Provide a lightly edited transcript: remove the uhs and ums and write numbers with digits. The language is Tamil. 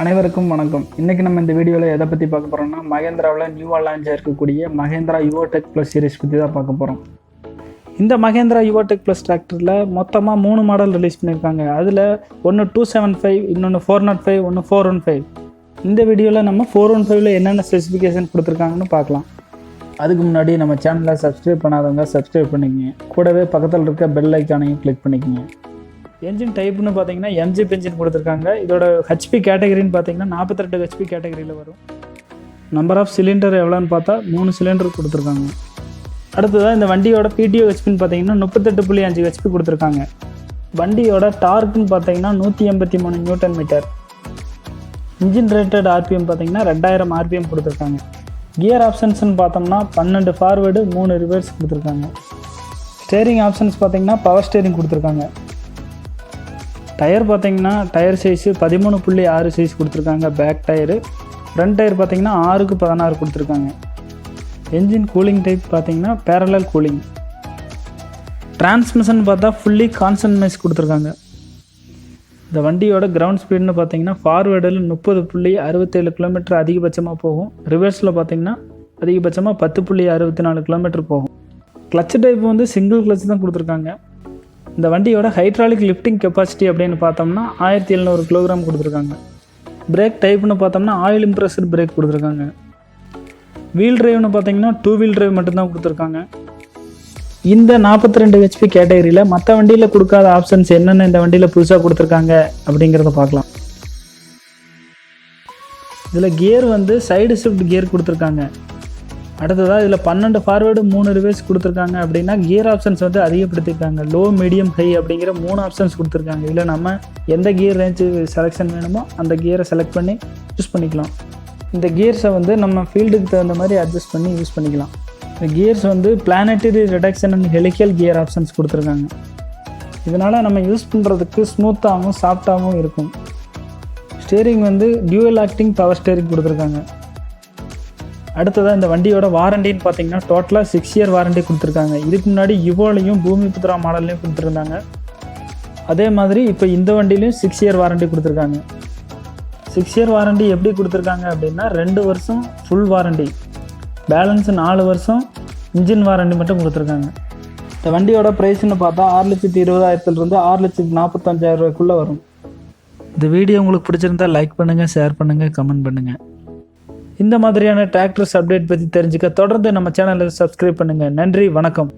அனைவருக்கும் வணக்கம். இன்றைக்கி நம்ம இந்த வீடியோவில் எதை பற்றி பார்க்க போகிறோம்னா, மகேந்திராவில் நியூவாக லான்ச் இருக்கக்கூடிய மகேந்திரா யுவோ டெக் ப்ளஸ் சீரிஸ் பற்றி தான் பார்க்க போகிறோம். இந்த மகேந்திரா யுவோ டெக் ப்ளஸ் டிராக்டரில் மொத்தமாக 3 மாடல் ரிலீஸ் பண்ணியிருக்காங்க. அதில் ஒன்று 275, இன்னொன்று 405, ஒன்று 415. இந்த வீடியோவில் நம்ம 415ல் என்னென்ன ஸ்பெசிஃபிகேஷன் கொடுத்துருக்காங்கன்னு பார்க்கலாம். அதுக்கு முன்னாடி நம்ம சேனலை சப்ஸ்கிரைப் பண்ணாதவங்க சப்ஸ்கிரைப் பண்ணிக்கங்க. கூடவே பக்கத்தில் இருக்க பெல் ஐக்கானையும் கிளிக் பண்ணிக்கங்க. என்ஜின் டைப்னு பார்த்தீங்கன்னா எம்ஜிப் என்ஜின் கொடுத்துருக்காங்க. இதோட ஹெச்பி கேட்டகரின்னு பார்த்தீங்கன்னா 48 ஹெச்பி கேட்டகரியில் வரும். நம்பர் ஆஃப் சிலிண்டர் எவ்வளோன்னு பார்த்தா 3 சிலிண்டர் கொடுத்துருக்காங்க. அடுத்ததாக இந்த வண்டியோட பிடிஓ ஹெச்பின்னு பார்த்தீங்கன்னா 38.5 ஹெச்பி கொடுத்துருக்காங்க. வண்டியோட டார்க்குன்னு பார்த்தீங்கன்னா 183 newton metre. Engine rated RPM பார்த்தீங்கன்னா 2000 ஆர்பிஎம் கொடுத்துருக்காங்க. கியர் ஆப்ஷன்ஸ்னு பார்த்தோம்னா 12 ஃபார்வேர்டு 3 ரிவர்ஸ் கொடுத்துருக்காங்க. ஸ்டேரிங் ஆப்ஷன்ஸ் பார்த்தீங்கன்னா பவர் ஸ்டேரிங் கொடுத்துருக்காங்க. டயர் பார்த்தீங்கன்னா டயர் சைஸு 13.6 சைஸ் கொடுத்துருக்காங்க பேக் டயரு. ஃப்ரண்ட் டயர் பார்த்தீங்கன்னா 6/16 கொடுத்துருக்காங்க. என்ஜின் கூலிங் டைப் பார்த்தீங்கன்னா பேரலல் கூலிங். டிரான்ஸ்மிஷன் பார்த்தா ஃபுல்லி கான்சன்ட் கொடுத்துருக்காங்க. இந்த வண்டியோட கிரவுண்ட் ஸ்பீடுன்னு பார்த்தீங்கன்னா ஃபார்வேர்டில் 30.67 கிலோமீட்டர் அதிகபட்சமாக போகும். ரிவர்ஸில் பார்த்தீங்கன்னா அதிகபட்சமாக 10.64 கிலோமீட்டர் போகும். கிளச் டைப் வந்து சிங்கிள் கிளச் தான் கொடுத்துருக்காங்க. இந்த வண்டியோட ஹைட்ராலிக் லிஃப்டிங் கெப்பாசிட்டி அப்படின்னு பார்த்தோம்னா 1700 கிலோகிராம் கொடுத்துருக்காங்க. பிரேக் டைப்னு பார்த்தோம்னா ஆயில் இம்ப்ரெஸ்டு பிரேக் கொடுத்துருக்காங்க. வீல் டிரைவ்னு பார்த்தீங்கன்னா 2 வீல் டிரைவ் மட்டும்தான் கொடுத்துருக்காங்க. இந்த 42 ஹெச்பி கேட்டகரியில் மற்ற வண்டியில் கொடுக்காத ஆப்ஷன்ஸ் என்னென்ன இந்த வண்டியில் புதுசாக கொடுத்துருக்காங்க அப்படிங்கிறத பார்க்கலாம். இதில் கியர் வந்து சைடு ஷிஃப்ட் கியர் கொடுத்துருக்காங்க. அடுத்ததாக இதில் 12 ஃபார்வேர்டு 3 ரிவர்ஸ் கொடுத்துருக்காங்க. அப்படின்னா கியர் ஆப்ஷன்ஸ் வந்து அதிகப்படுத்திருக்காங்க. லோ, மீடியம், ஹை அப்படிங்கிற 3 ஆப்ஷன்ஸ் கொடுத்துருக்காங்க. இதில் நம்ம எந்த கியர் ரேஞ்சு செலெக்ஷன் வேணுமோ அந்த கியரை செலக்ட் பண்ணி யூஸ் பண்ணிக்கலாம். இந்த கியர்ஸை வந்து நம்ம ஃபீல்டுக்கு தகுந்த மாதிரி அட்ஜஸ்ட் பண்ணி யூஸ் பண்ணிக்கலாம். இந்த கியர்ஸ் வந்து planetary reduction and helical gear options கொடுத்துருக்காங்க. இதனால் நம்ம யூஸ் பண்ணுறதுக்கு ஸ்மூத்தாகவும் சாஃப்டாகவும் இருக்கும். ஸ்டேரிங் வந்து டியூவல் ஆக்டிங் பவர் ஸ்டேரிங் கொடுத்துருக்காங்க. அடுத்ததாக இந்த வண்டியோட வாரண்டின்னு பார்த்தீங்கன்னா டோட்டலாக 6 இயர் வாரண்டி கொடுத்துருக்காங்க. இதுக்கு முன்னாடி யுவோலையும் பூமிபுத்ரா மாடல்லையும் கொடுத்துருந்தாங்க. அதே மாதிரி இப்போ இந்த வண்டிலையும் 6 இயர் வாரண்டி கொடுத்துருக்காங்க. 6 இயர் வாரண்டி எப்படி கொடுத்துருக்காங்க அப்படின்னா 2 வருஷம் ஃபுல் வாரண்டி, பேலன்ஸ் 4 வருஷம் இன்ஜின் வாரண்டி மட்டும் கொடுத்துருக்காங்க. இந்த வண்டியோட ப்ரைஸ்ன்னு பார்த்தா 6,20,000 6,45,000 வரும். இந்த வீடியோ உங்களுக்கு பிடிச்சிருந்தா லைக் பண்ணுங்கள், ஷேர் பண்ணுங்கள், கமெண்ட் பண்ணுங்கள். இந்த மாதிரியான டிராக்டர்ஸ் அப்டேட் பற்றி தெரிஞ்சுக்க தொடர்ந்து நம்ம சேனலை சப்ஸ்கிரைப் பண்ணுங்கள். நன்றி, வணக்கம்.